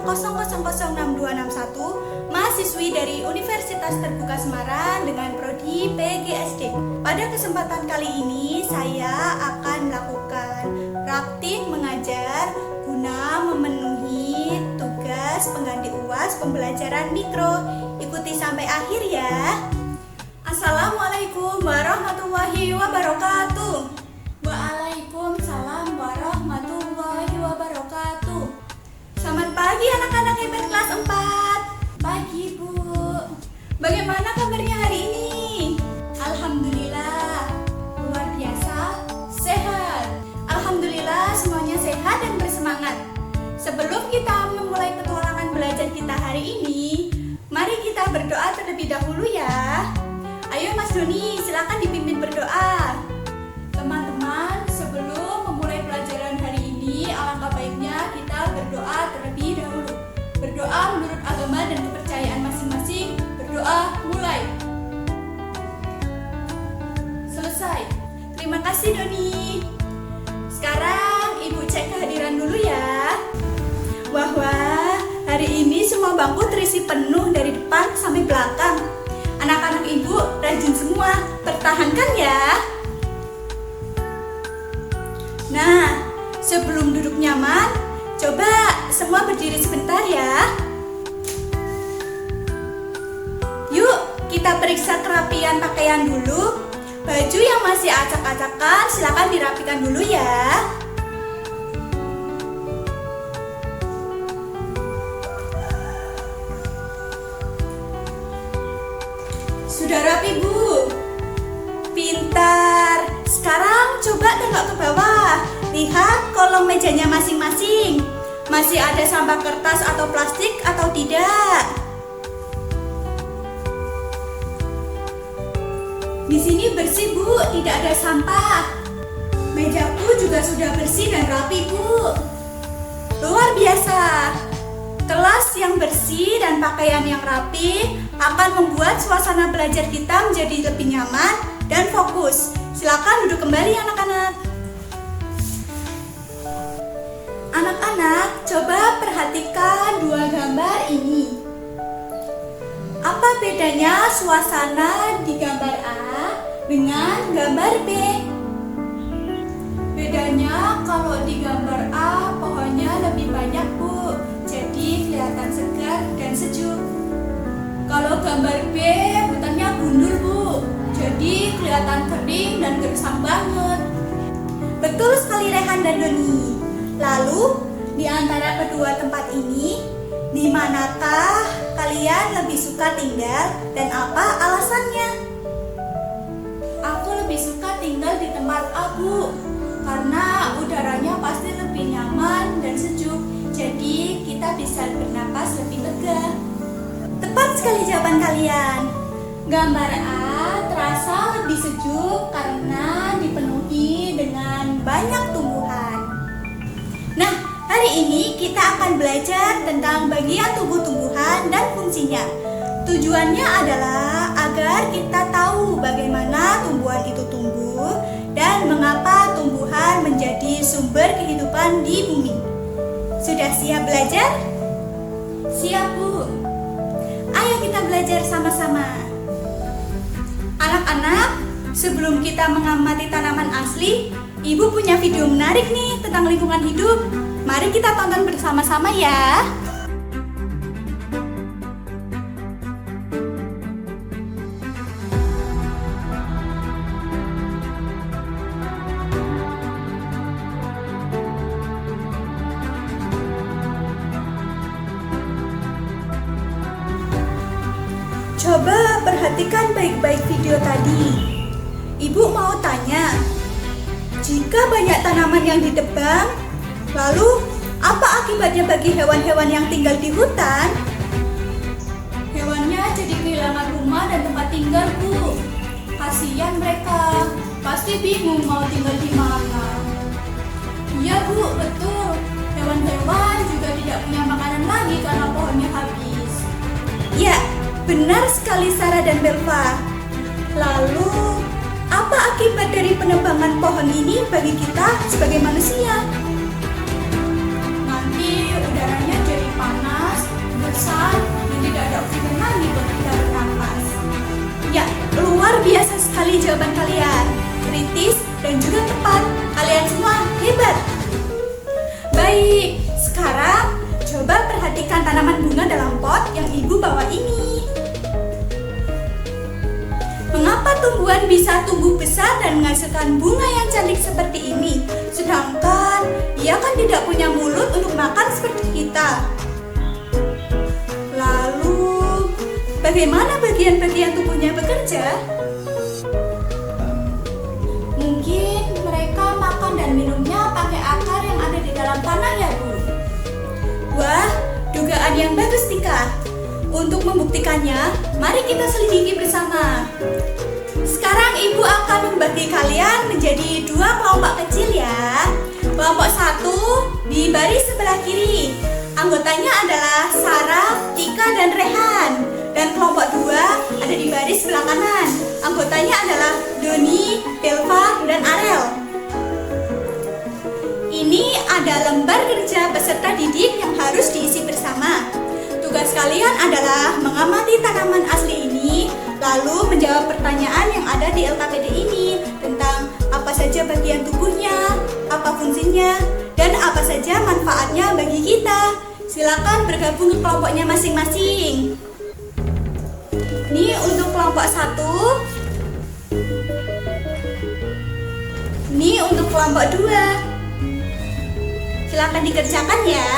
0006261 mahasiswi dari Universitas Terbuka Semarang dengan prodi PGSD. Pada kesempatan kali ini saya akan melakukan praktik mengajar guna memenuhi tugas pengganti UAS pembelajaran mikro. Ikuti sampai akhir ya. Assalamualaikum warahmatullahi wabarakatuh. Waalaikumsalam warahmatullahi wabarakatuh. Selamat pagi anak-anak hebat kelas 4. Pagi Bu. Bagaimana kabarnya hari ini? Alhamdulillah, luar biasa, sehat. Alhamdulillah semuanya sehat dan bersemangat. Sebelum kita memulai petualangan belajar kita hari ini, mari kita berdoa terlebih dahulu ya. Ayo Mas Doni, silakan dipimpin berdoa. Teman-teman, sebelum memulai pelajaran hari ini, alangkah baiknya kita berdoa terlebih dahulu. Berdoa menurut agama dan kepercayaan masing-masing. Berdoa mulai. Selesai. Terima kasih Doni. Sekarang Ibu cek kehadiran dulu ya. Wah, hari ini semua bangku terisi penuh dari depan sampai belakang. Anak-anak Ibu rajin semua, pertahankan ya. Nah, sebelum duduk nyaman, coba semua berdiri sebentar ya. Yuk, kita periksa kerapian pakaian dulu. Baju yang masih acak-acakan silakan dirapikan dulu ya. Sudah rapi Bu? Pintar. Sekarang coba tengok ke bawah. Lihat kolong mejanya masing-masing. Masih ada sampah kertas atau plastik atau tidak? Di sini bersih Bu, tidak ada sampah. Mejaku juga sudah bersih dan rapi Bu. Luar biasa. Kelas yang bersih dan pakaian yang rapi akan membuat suasana belajar kita menjadi lebih nyaman dan fokus. Silakan duduk kembali anak-anak. Anak-anak, coba perhatikan dua gambar ini. Apa bedanya suasana di gambar A dengan gambar B? Bedanya kalau di gambar A pohonnya lebih banyak Bu, jadi kelihatan segar dan sejuk. Kalau gambar B hutannya gundul Bu, jadi kelihatan kering dan gersang banget. Betul sekali Rehan dan Doni. Lalu di antara kedua tempat ini, di manakah kalian lebih suka tinggal dan apa alasannya? Aku lebih suka tinggal di tempat A Bu, karena udaranya pasti lebih nyaman dan sejuk. Jadi kita bisa bernapas lebih lega. Tepat sekali jawaban kalian. Gambar A terasa lebih sejuk karena dipenuhi dengan banyak tumbuhan. Nah, hari ini kita akan belajar tentang bagian tubuh tumbuhan dan fungsinya. Tujuannya adalah agar kita tahu bagaimana tumbuhan itu tumbuh dan mengapa tumbuhan menjadi sumber kehidupan di bumi. Sudah siap belajar? Siap Bu. Ayo kita belajar sama-sama. Anak-anak, sebelum kita mengamati tanaman asli, Ibu punya video menarik nih tentang lingkungan hidup. Mari kita tonton bersama-sama ya. Coba perhatikan baik-baik video tadi. Ibu mau tanya, jika banyak tanaman yang ditebang, lalu apa akibatnya bagi hewan-hewan yang tinggal di hutan? Hewannya jadi kehilangan rumah dan tempat tinggal Bu. Kasihan mereka, pasti bingung mau tinggal di mana. Iya Bu, betul. Hewan-hewan juga tidak punya makanan lagi karena pohonnya habis. Ya, benar sekali Sarah dan Belva. Lalu, apa akibat dari penebangan pohon ini bagi kita sebagai manusia? Nanti udaranya jadi panas besar dan tidak ada oksigen lagi buat kita bernafas. Ya, luar biasa sekali jawaban kalian. Kritis dan juga tepat. Kalian semua hebat. Baik, sekarang coba perhatikan tanaman bunga dalam pot yang ibu bawa ini. Mengapa tumbuhan bisa tumbuh besar dan menghasilkan bunga yang cantik seperti ini? Sedangkan ia kan tidak punya mulut untuk makan seperti kita. Lalu, bagaimana bagian-bagian tubuhnya bekerja? Mungkin mereka makan dan minumnya pakai akar yang ada di dalam tanah ya, Bu? Wah, dugaan yang bagus, Tika. Untuk membuktikannya, mari kita selidiki bersama. Sekarang ibu akan membagi kalian menjadi 2 kelompok kecil ya. Kelompok 1 di baris sebelah kiri. Anggotanya adalah Sarah, Tika, dan Rehan. Dan kelompok 2 ada di baris sebelah kanan. Anggotanya adalah Doni, Belva, dan Arel. Ini ada lembar kerja peserta didik yang harus diisi bersama. Tugas kalian adalah mengamati tanaman asli ini, lalu menjawab pertanyaan yang ada di LKPD ini tentang apa saja bagian tubuhnya, apa fungsinya, dan apa saja manfaatnya bagi kita. Silakan bergabung ke kelompoknya masing-masing. Ini untuk kelompok 1. Ini untuk kelompok 2. Silakan dikerjakan ya.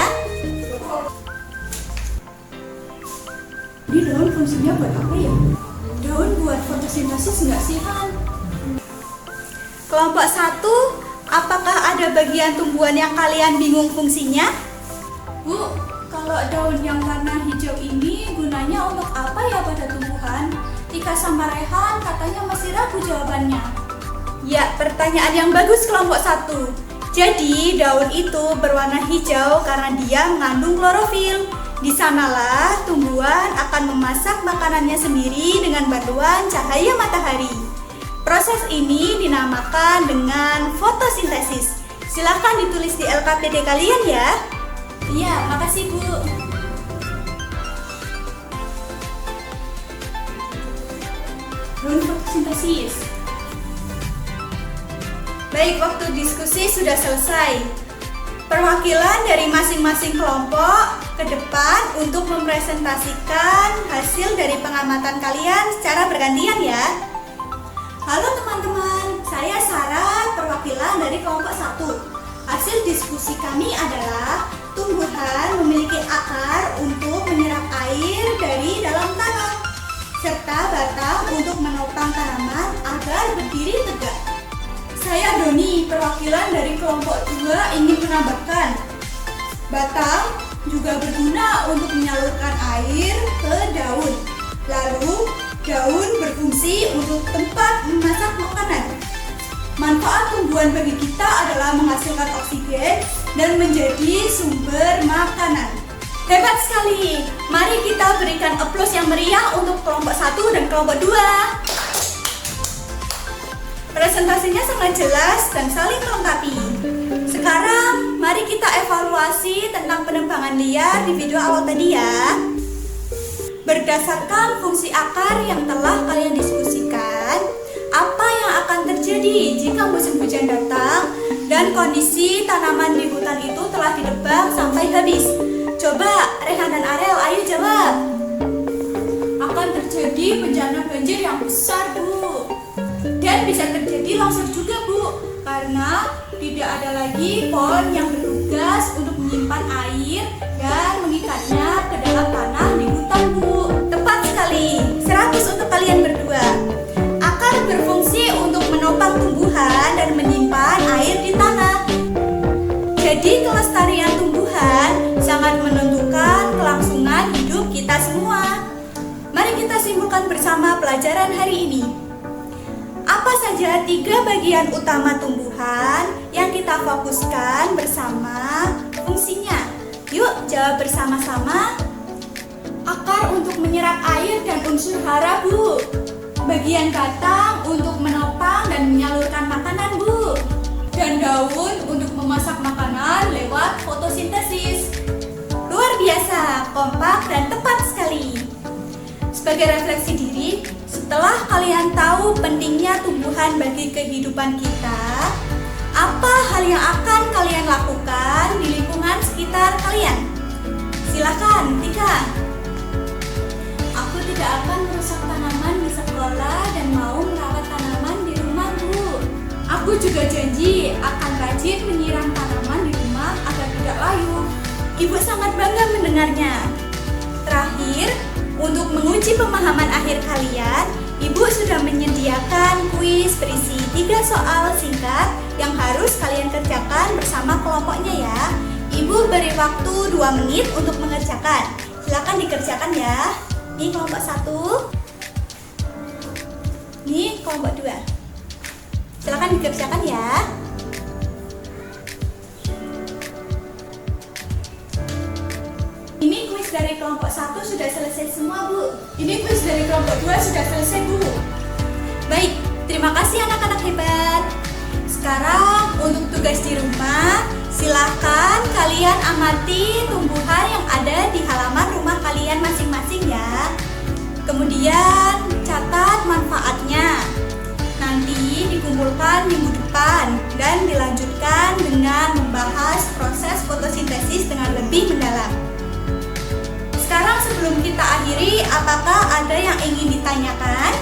Ini daun fungsinya buat apa ya? Daun buat fotosintesis nggak sih, Han? Kelompok 1, apakah ada bagian tumbuhan yang kalian bingung fungsinya? Bu, kalau daun yang warna hijau ini gunanya untuk apa ya pada tumbuhan? Tika sama Rehan katanya masih ragu jawabannya. Ya, pertanyaan yang bagus kelompok 1. Jadi, daun itu berwarna hijau karena dia mengandung klorofil. Di sanalah tumbuhan akan memasak makanannya sendiri dengan bantuan cahaya matahari. Proses ini dinamakan dengan fotosintesis. Silahkan ditulis di LKPD kalian ya. Iya, makasih Bu. Daun fotosintesis. Baik, waktu diskusi sudah selesai. Perwakilan dari masing-masing kelompok ke depan untuk mempresentasikan hasil dari pengamatan kalian secara bergantian ya. Halo teman-teman, saya Sarah, perwakilan dari kelompok 1. Hasil diskusi kami adalah tumbuhan memiliki akar untuk menyerap air dari dalam tanah, serta batang untuk menopang tanaman agar berdiri tegak. Saya Doni, perwakilan dari kelompok 2 ingin menambahkan, batang juga berguna untuk menyalurkan air ke daun. Lalu, daun berfungsi untuk tempat memasak makanan. Manfaat tumbuhan bagi kita adalah menghasilkan oksigen dan menjadi sumber makanan. Hebat sekali! Mari kita berikan aplaus yang meriah untuk kelompok 1 dan kelompok 2. Presentasinya sangat jelas dan saling melengkapi. Sekarang, mari kita evaluasi tentang penebangan liar di video awal tadi ya. Berdasarkan fungsi akar yang telah kalian diskusikan, apa yang akan terjadi jika musim hujan datang dan kondisi tanaman di hutan itu telah ditebang sampai habis? Coba Rehan dan Arel, ayo jawab. Akan terjadi bencana banjir yang besar, Bu. Dan bisa terjadi longsor juga, Bu, karena tidak ada lagi pohon yang bertugas untuk menyimpan air dan mengikatnya ke dalam tanah di hutan, Bu. Tepat sekali, 100 untuk kalian berdua. Akar berfungsi untuk menopang tumbuhan dan menyimpan air di tanah. Jadi kelestarian tumbuhan sangat menentukan kelangsungan hidup kita semua. Mari kita simpulkan bersama pelajaran hari ini. Apa saja 3 bagian utama tumbuhan yang kita fokuskan bersama fungsinya? Yuk jawab bersama-sama. Akar untuk menyerap air dan unsur hara, Bu. Bagian batang untuk menopang dan menyalurkan makanan, Bu. Dan daun untuk memasak makanan lewat fotosintesis. Luar biasa, kompak dan tepat sekali. Sebagai refleksi diri, setelah kalian tahu pentingnya tumbuhan bagi kehidupan kita, apa hal yang akan kalian lakukan di lingkungan sekitar kalian? Silakan, Tika. Aku tidak akan merusak tanaman di sekolah dan mau merawat tanaman di rumah, Bu. Aku juga janji akan rajin menyiram tanaman di rumah agar tidak layu. Ibu sangat bangga mendengarnya. Terakhir, untuk menguji pemahaman akhir kalian, Ibu sudah menyediakan kuis berisi 3 soal singkat yang harus kalian kerjakan bersama kelompoknya ya. Ibu beri waktu 2 menit untuk mengerjakan. Silakan dikerjakan ya. Ini kelompok 1. Ini kelompok 2. Silakan dikerjakan ya. Ini kuis dari kelompok 1 sudah selesai semua, Bu. Ini kuis dari kelompok 2 sudah selesai, Bu. Baik, terima kasih anak-anak hebat. Sekarang untuk tugas di rumah, silakan kalian amati tumbuhan yang ada di halaman rumah kalian masing-masing ya. Kemudian catat manfaatnya. Nanti dikumpulkan minggu depan dan dilanjutkan dengan membahas proses fotosintesis dengan lebih mendalam. Sekarang sebelum kita akhiri, apakah ada yang ingin ditanyakan?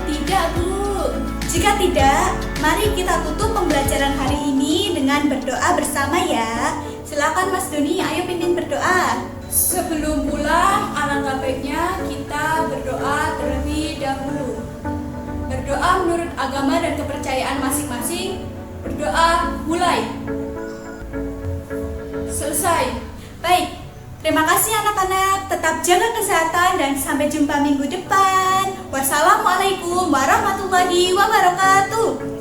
Tidak, Bu. Jika tidak, mari kita tutup pembelajaran hari ini dengan berdoa bersama ya. Silakan Mas Doni, ayo pimpin berdoa. Sebelum pulang, alangkah baiknya kita berdoa terlebih dahulu. Berdoa menurut agama dan kepercayaan masing-masing. Berdoa mulai. Selesai. Baik, terima kasih anak-anak. Tetap jaga kesehatan dan sampai jumpa minggu depan. Wassalamualaikum warahmatullahi wabarakatuh.